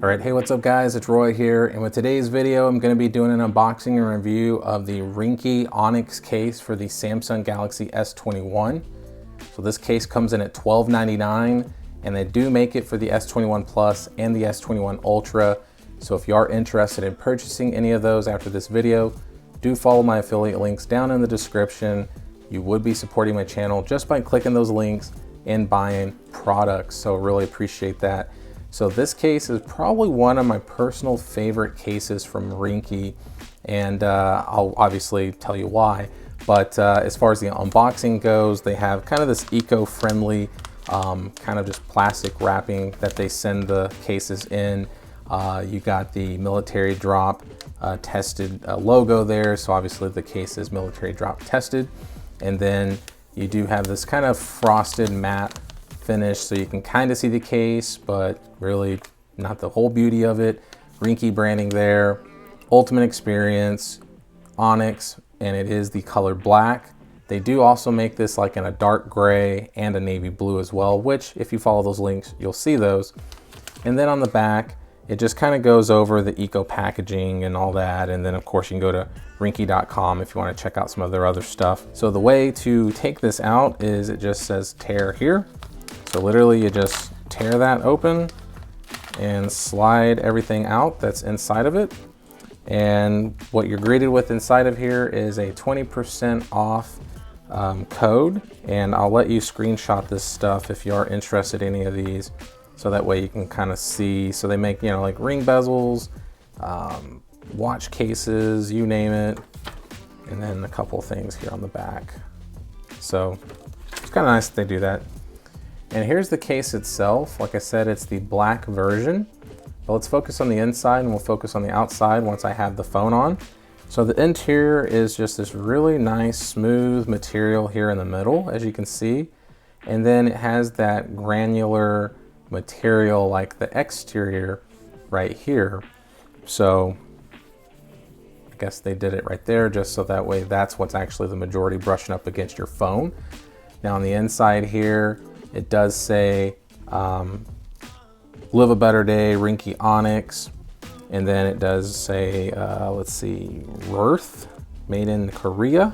All right, hey, what's up guys? It's Roy here, and with today's video, I'm going to be doing an unboxing and review of the Ringke Onyx case for the Samsung Galaxy S21. So this case comes in at $12.99, and they do make it for the S21 Plus and the S21 Ultra. So if you are interested in purchasing any of those after this video, do follow my affiliate links down in the description. You would be supporting my channel just by clicking those links and buying products, so really appreciate that. So this case is probably one of my personal favorite cases from Ringke, and I'll obviously tell you why. But as far as the unboxing goes, they have kind of this eco-friendly kind of just plastic wrapping that they send the cases in. You got the military drop tested logo there, so obviously the case is military drop tested. And then you do have this kind of frosted matte finish, so you can kind of see the case, but really not the whole beauty of it. Ringke branding there, ultimate experience, Onyx, and it is the color black. They do also make this like in a dark gray and a navy blue as well, which if you follow those links, you'll see those. And then on the back, it just kind of goes over the eco packaging and all that. And then of course you can go to ringke.com if you want to check out some of their other stuff. So the way to take this out is it just says tear here. So literally you just tear that open and slide everything out that's inside of it. And what you're greeted with inside of here is a 20% off code. And I'll let you screenshot this stuff if you are interested in any of these. So that way you can kind of see. So they make, you know, like ring bezels, watch cases, you name it. And then a couple things here on the back. So it's kind of nice that they do that. And here's the case itself. Like I said, it's the black version. But let's focus on the inside and we'll focus on the outside once I have the phone on. So the interior is just this really nice smooth material here in the middle, as you can see. And then it has that granular material like the exterior right here. So I guess they did it right there just so that way that's what's actually the majority brushing up against your phone. Now on the inside here, it does say live a better day, Ringke Onyx. And then it does say, let's see, Worth, made in Korea.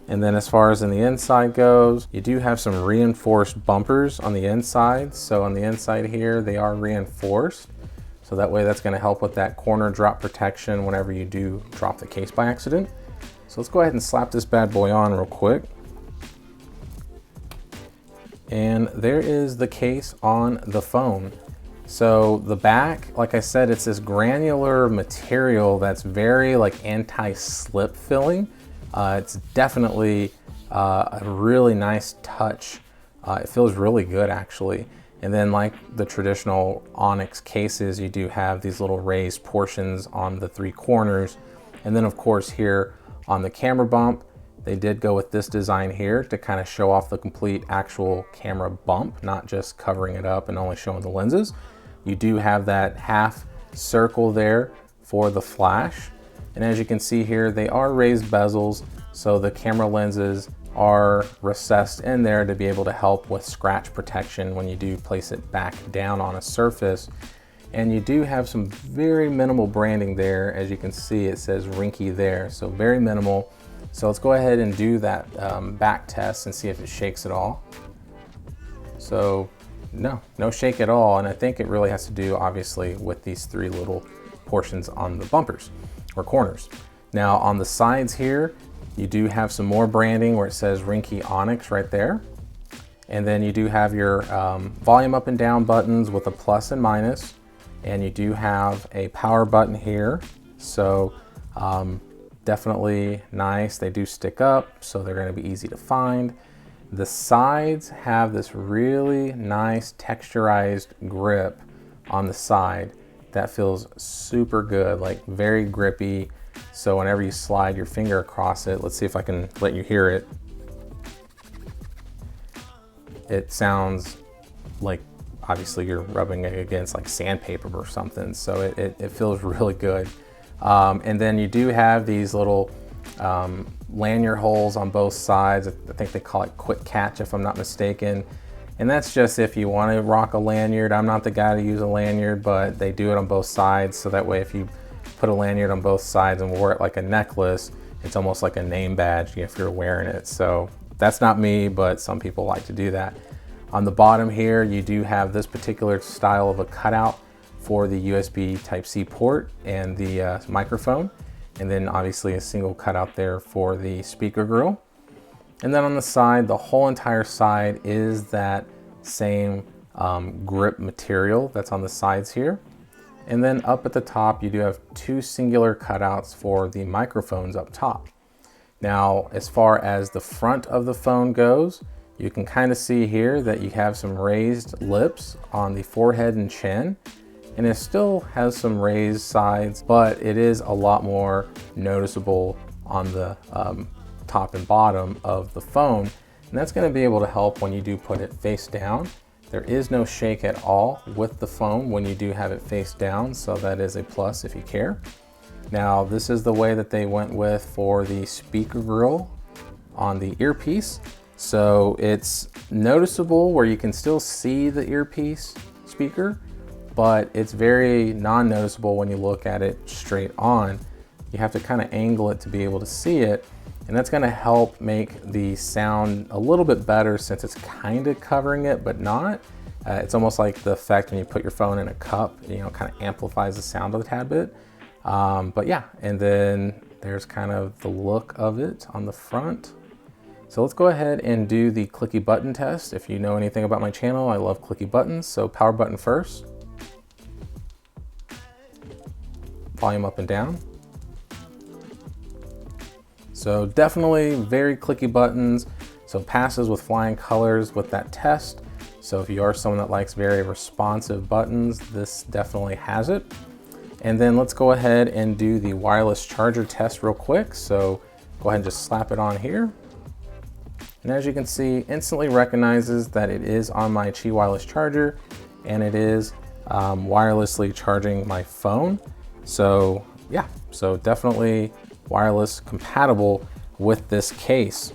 And then as far as in the inside goes, you do have some reinforced bumpers on the inside. So on the inside here, they are reinforced. So that way that's gonna help with that corner drop protection whenever you do drop the case by accident. So let's go ahead and slap this bad boy on real quick. And there is the case on the phone. So the back, like I said, it's this granular material that's very like anti-slip filling. It's definitely a really nice touch. It feels really good actually. And then like the traditional Onyx cases, you do have these little raised portions on the three corners. And then of course here on the camera bump, they did go with this design here to kind of show off the complete actual camera bump, not just covering it up and only showing the lenses. You do have that half circle there for the flash. And as you can see here, they are raised bezels. So the camera lenses are recessed in there to be able to help with scratch protection when you do place it back down on a surface. And you do have some very minimal branding there. As you can see, it says Ringke there. So very minimal. So let's go ahead and do that back test and see if it shakes at all. So no shake at all. And I think it really has to do obviously with these three little portions on the bumpers or corners. Now on the sides here, you do have some more branding where it says Ringke Onyx right there. And then you do have your volume up and down buttons with a plus and minus. And you do have a power button here. So definitely nice. They do stick up, so they're going to be easy to find. The sides have this really nice texturized grip on the side that feels super good, like very grippy. So whenever you slide your finger across it, let's see if I can let you hear it. It sounds like obviously you're rubbing it against like sandpaper or something. So it feels really good. And then you do have these little lanyard holes on both sides. I think they call it quick catch if I'm not mistaken. And that's just if you want to rock a lanyard. I'm not the guy to use a lanyard, but they do it on both sides. So that way, if you put a lanyard on both sides and wear it like a necklace, it's almost like a name badge if you're wearing it. So that's not me, but some people like to do that. On the bottom here, you do have this particular style of a cutout for the USB Type-C port and the microphone. And then obviously a single cutout there for the speaker grill. And then on the side, the whole entire side is that same grip material that's on the sides here. And then up at the top, you do have two singular cutouts for the microphones up top. Now, as far as the front of the phone goes, you can kind of see here that you have some raised lips on the forehead and chin. And it still has some raised sides, but it is a lot more noticeable on the top and bottom of the phone. And that's going to be able to help when you do put it face down. There is no shake at all with the phone when you do have it face down, so that is a plus if you care. Now, this is the way that they went with for the speaker grill on the earpiece. So it's noticeable where you can still see the earpiece speaker, but it's very non-noticeable when you look at it straight on. You have to kind of angle it to be able to see it. And that's gonna help make the sound a little bit better since it's kind of covering it, but not. It's almost like the effect when you put your phone in a cup, you know, kind of amplifies the sound a tad bit. But yeah, and then there's kind of the look of it on the front. So let's go ahead and do the clicky button test. If you know anything about my channel, I love clicky buttons. So power button first. Volume up and down. So definitely very clicky buttons. So passes with flying colors with that test. So if you are someone that likes very responsive buttons, this definitely has it. And then let's go ahead and do the wireless charger test real quick. So go ahead and just slap it on here. And as you can see, instantly recognizes that it is on my Qi wireless charger and it is wirelessly charging my phone. So yeah, so definitely wireless compatible with this case.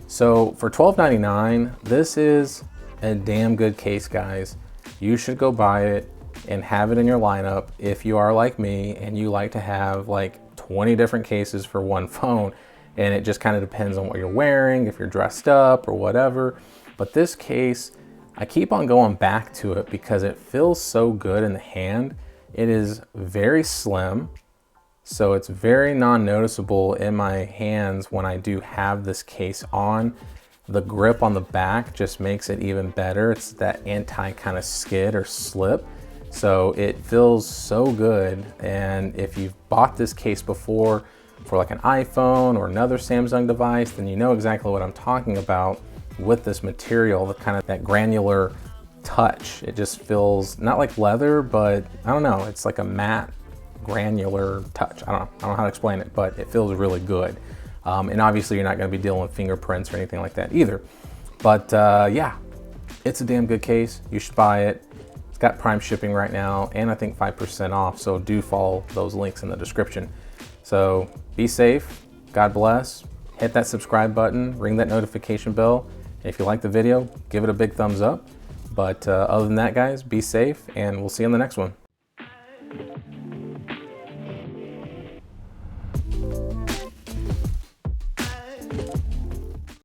So for $12.99, this is a damn good case, guys. You should go buy it and have it in your lineup if you are like me and you like to have like 20 different cases for one phone. And it just kind of depends on what you're wearing, if you're dressed up or whatever. But this case, I keep on going back to it because it feels so good in the hand. It is very slim, so it's very non-noticeable in my hands when I do have this case on. The grip on the back just makes it even better. It's that anti kind of skid or slip. So it feels so good. And if you've bought this case before for like an iPhone or another Samsung device, then you know exactly what I'm talking about with this material, the kind of that granular touch. It just feels not like leather, but I don't know, it's like a matte granular touch. I don't know how to explain it, but it feels really good. And obviously you're not going to be dealing with fingerprints or anything like that either. But yeah, it's a damn good case. You should buy it. It's got Prime shipping right now, and I think 5% off. So do follow those links in the description. So be safe. God bless. Hit that subscribe button. Ring that notification bell. If you like the video, give it a big thumbs up. But other than that, guys, be safe, and we'll see you in the next one.